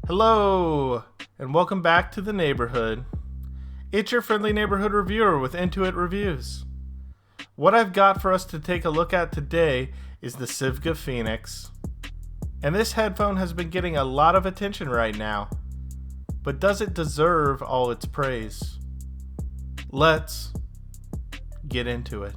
Hello, and welcome back to the neighborhood. It's your friendly neighborhood reviewer with InToIt Reviews. What I've got for us to take a look at today is the Sivga Pheonix. And this headphone has been getting a lot of attention right now. But does it deserve all its praise? Let's get into it.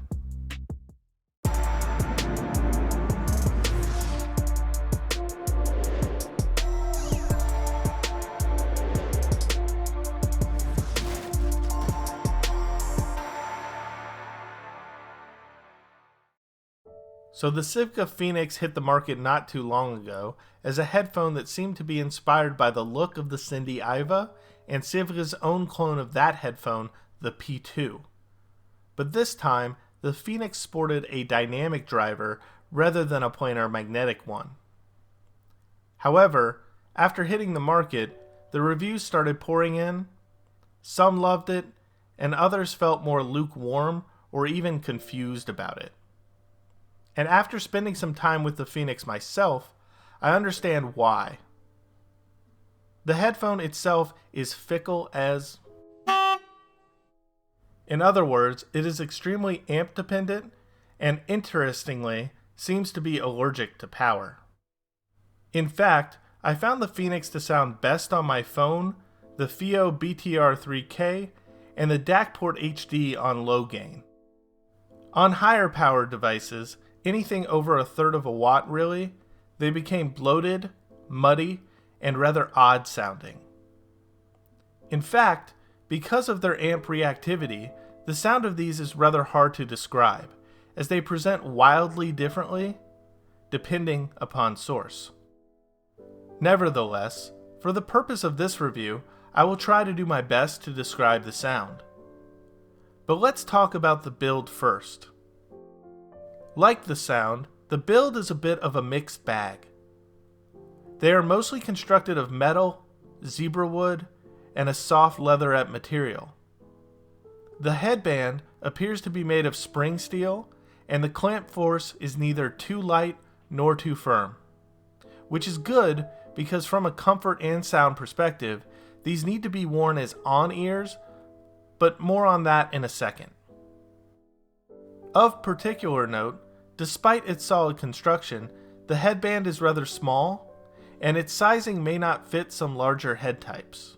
So the Sivga Pheonix hit the market not too long ago as a headphone that seemed to be inspired by the look of the Cindy Iva and Sivga's own clone of that headphone, the P2. But this time, the Pheonix sported a dynamic driver rather than a planar magnetic one. However, after hitting the market, the reviews started pouring in. Some loved it, and others felt more lukewarm or even confused about it. And after spending some time with the Pheonix myself, I understand why. The headphone itself is fickle as... In other words, it is extremely amp dependent and, interestingly, seems to be allergic to power. In fact, I found the Pheonix to sound best on my phone, the Pheo BTR3K, and the DAC-port HD on low gain. On higher power devices, anything over 1/3 of a watt really, they became bloated, muddy, and rather odd sounding. In fact, because of their amp reactivity, the sound of these is rather hard to describe, as they present wildly differently, depending upon source. Nevertheless, for the purpose of this review, I will try to do my best to describe the sound. But let's talk about the build first. Like the sound, the build is a bit of a mixed bag. They are mostly constructed of metal, zebra wood, and a soft leatherette material. The headband appears to be made of spring steel, and the clamp force is neither too light nor too firm, which is good because from a comfort and sound perspective, these need to be worn as on-ears, but more on that in a second. Of particular note, despite its solid construction, the headband is rather small, and its sizing may not fit some larger head types.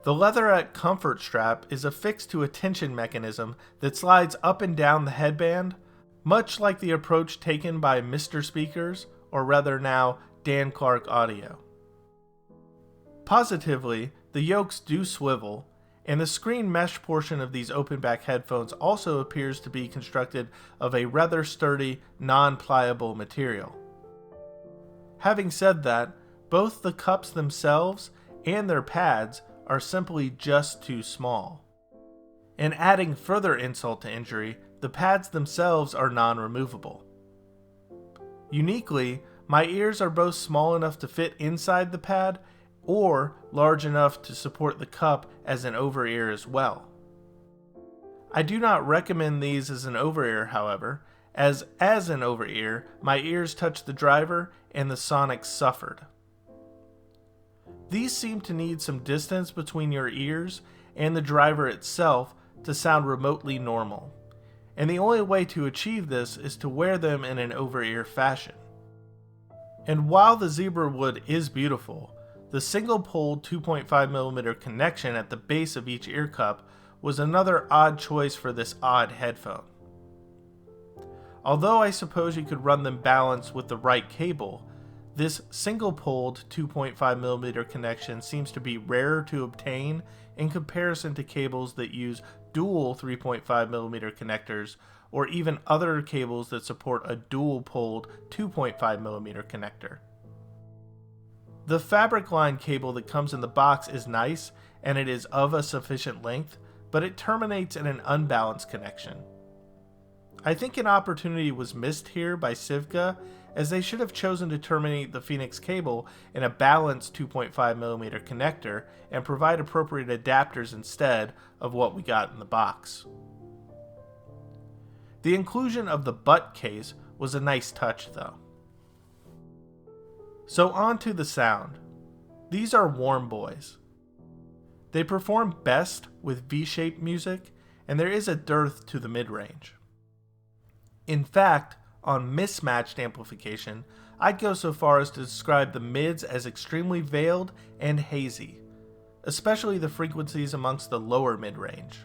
The leatherette comfort strap is affixed to a tension mechanism that slides up and down the headband, much like the approach taken by Mr. Speakers, or rather now Dan Clark Audio. Positively, the yokes do swivel, and the screen mesh portion of these open-back headphones also appears to be constructed of a rather sturdy, non-pliable material. Having said that, both the cups themselves and their pads are simply just too small. And adding further insult to injury, the pads themselves are non-removable. Uniquely, my ears are both small enough to fit inside the pad or large enough to support the cup as an over-ear as well. I do not recommend these as an over-ear, however, as an over-ear, my ears touched the driver and the sonics suffered. These seem to need some distance between your ears and the driver itself to sound remotely normal, and the only way to achieve this is to wear them in an over-ear fashion. And while the zebra wood is beautiful, the single-poled 2.5mm connection at the base of each ear cup was another odd choice for this odd headphone. Although I suppose you could run them balanced with the right cable, this single-poled 2.5mm connection seems to be rarer to obtain in comparison to cables that use dual 3.5mm connectors or even other cables that support a dual-poled 2.5mm connector. The fabric line cable that comes in the box is nice and it is of a sufficient length, but it terminates in an unbalanced connection. I think an opportunity was missed here by Sivga, as they should have chosen to terminate the Pheonix cable in a balanced 2.5mm connector and provide appropriate adapters instead of what we got in the box. The inclusion of the butt case was a nice touch though. So on to the sound. These are warm boys. They perform best with V-shaped music, and there is a dearth to the mid-range. In fact, on mismatched amplification, I'd go so far as to describe the mids as extremely veiled and hazy, especially the frequencies amongst the lower mid-range.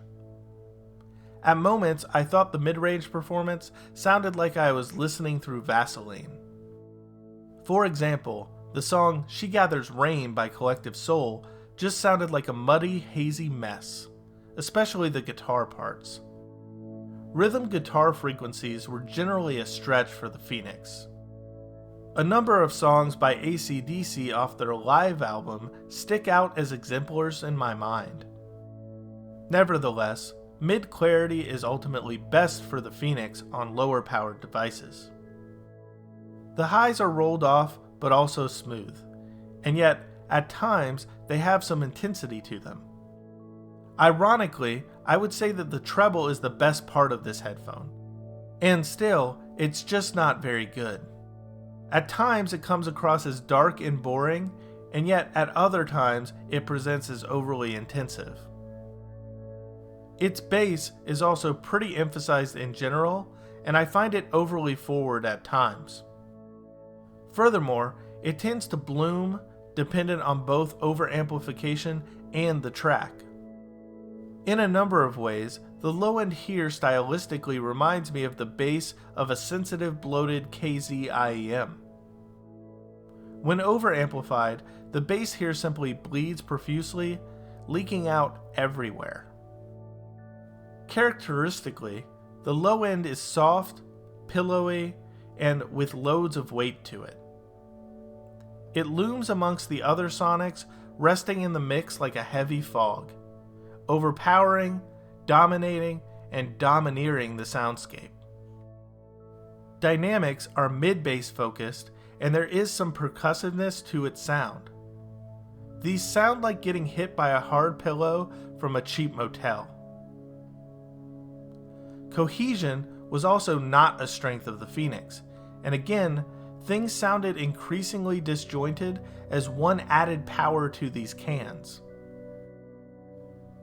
At moments, I thought the mid-range performance sounded like I was listening through Vaseline. For example, the song She Gathers Rain by Collective Soul just sounded like a muddy, hazy mess, especially the guitar parts. Rhythm guitar frequencies were generally a stretch for the Pheonix. A number of songs by AC/DC off their live album stick out as exemplars in my mind. Nevertheless, mid-clarity is ultimately best for the Pheonix on lower powered devices. The highs are rolled off but also smooth, and yet, at times, they have some intensity to them. Ironically, I would say that the treble is the best part of this headphone. And still, it's just not very good. At times it comes across as dark and boring, and yet at other times it presents as overly intensive. Its bass is also pretty emphasized in general, and I find it overly forward at times. Furthermore, it tends to bloom, dependent on both over-amplification and the track. In a number of ways, the low end here stylistically reminds me of the bass of a sensitive bloated KZ IEM. When over-amplified, the bass here simply bleeds profusely, leaking out everywhere. Characteristically, the low end is soft, pillowy, and with loads of weight to it. It looms amongst the other sonics, resting in the mix like a heavy fog, overpowering, dominating, and domineering the soundscape. Dynamics are mid-bass focused, and there is some percussiveness to its sound. These sound like getting hit by a hard pillow from a cheap motel. Cohesion was also not a strength of the Pheonix, and again, things sounded increasingly disjointed as one added power to these cans.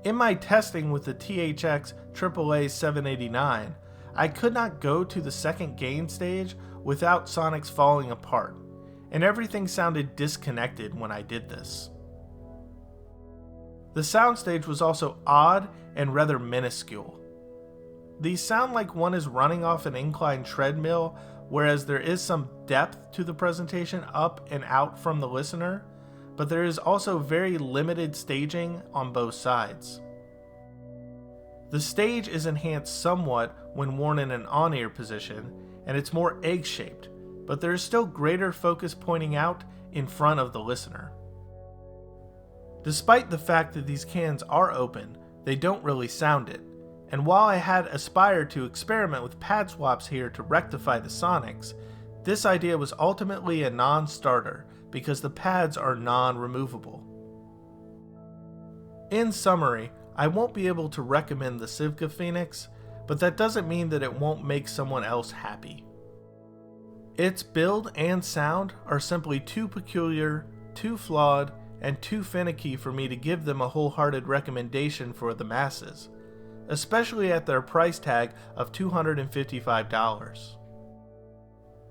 In my testing with the THX AAA 789, I could not go to the second gain stage without sonics falling apart, and everything sounded disconnected when I did this. The soundstage was also odd and rather minuscule. These sound like one is running off an inclined treadmill, whereas there is some depth to the presentation up and out from the listener, but there is also very limited staging on both sides. The stage is enhanced somewhat when worn in an on-ear position, and it's more egg-shaped, but there is still greater focus pointing out in front of the listener. Despite the fact that these cans are open, they don't really sound it, and while I had aspired to experiment with pad swaps here to rectify the sonics, this idea was ultimately a non-starter because the pads are non-removable. In summary, I won't be able to recommend the Sivga Pheonix, but that doesn't mean that it won't make someone else happy. Its build and sound are simply too peculiar, too flawed, and too finicky for me to give them a wholehearted recommendation for the masses, especially at their price tag of $255.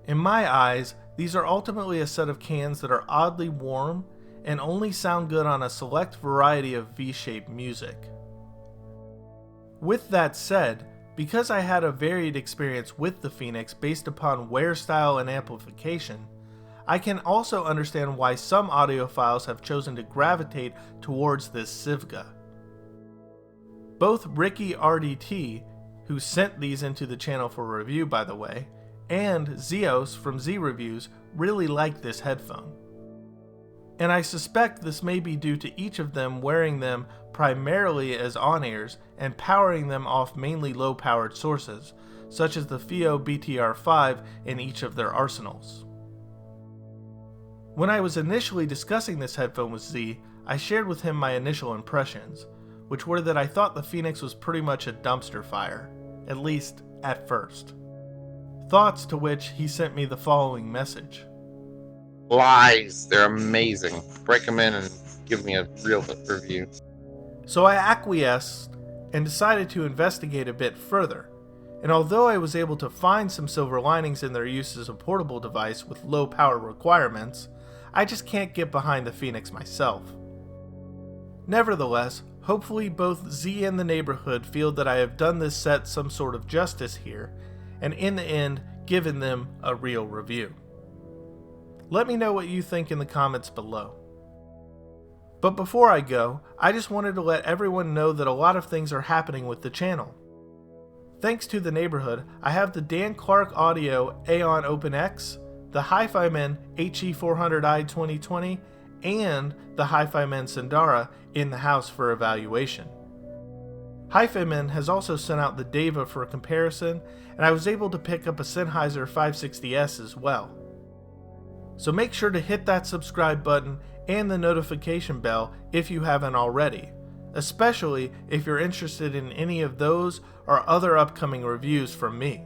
In my eyes, these are ultimately a set of cans that are oddly warm and only sound good on a select variety of V-shaped music. With that said, because I had a varied experience with the Pheonix based upon wear style and amplification, I can also understand why some audiophiles have chosen to gravitate towards this Sivga. Both Ricky RDT, who sent these into the channel for review by the way, and Zeos from Z Reviews really like this headphone. And I suspect this may be due to each of them wearing them primarily as on-ears and powering them off mainly low-powered sources, such as the Pheo BTR5 in each of their arsenals. When I was initially discussing this headphone with Z, I shared with him my initial impressions, which were that I thought the Pheonix was pretty much a dumpster fire, at least at first. Thoughts to which he sent me the following message. Lies. They're amazing. Break them in and give me a real review. So I acquiesced and decided to investigate a bit further. And although I was able to find some silver linings in their use as a portable device with low power requirements, I just can't get behind the Pheonix myself. Nevertheless, hopefully both Z and the neighborhood feel that I have done this set some sort of justice here, and in the end, given them a real review. Let me know what you think in the comments below. But before I go, I just wanted to let everyone know that a lot of things are happening with the channel. Thanks to the neighborhood, I have the Dan Clark Audio Aeon OpenX, the Hi-Fi-Men HE400i 2020, and the Hi-Fi-Men Sundara in the house for evaluation. Hi-Fi-Men has also sent out the Deva for comparison, and I was able to pick up a Sennheiser 560S as well. So make sure to hit that subscribe button and the notification bell if you haven't already, especially if you're interested in any of those or other upcoming reviews from me.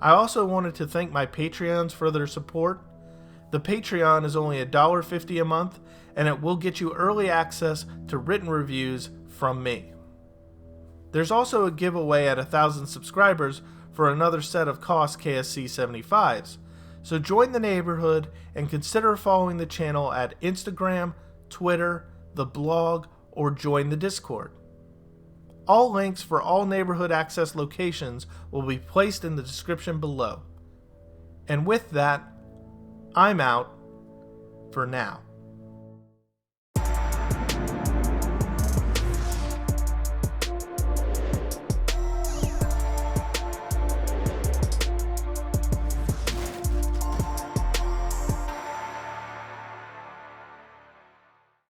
I also wanted to thank my Patreons for their support. The Patreon is only $1.50 a month, and it will get you early access to written reviews from me. There's also a giveaway at 1,000 subscribers for another set of COS KSC 75s, so join the neighborhood and consider following the channel at Instagram, Twitter, the blog, or join the Discord. All links for all neighborhood access locations will be placed in the description below. And with that, I'm out for now.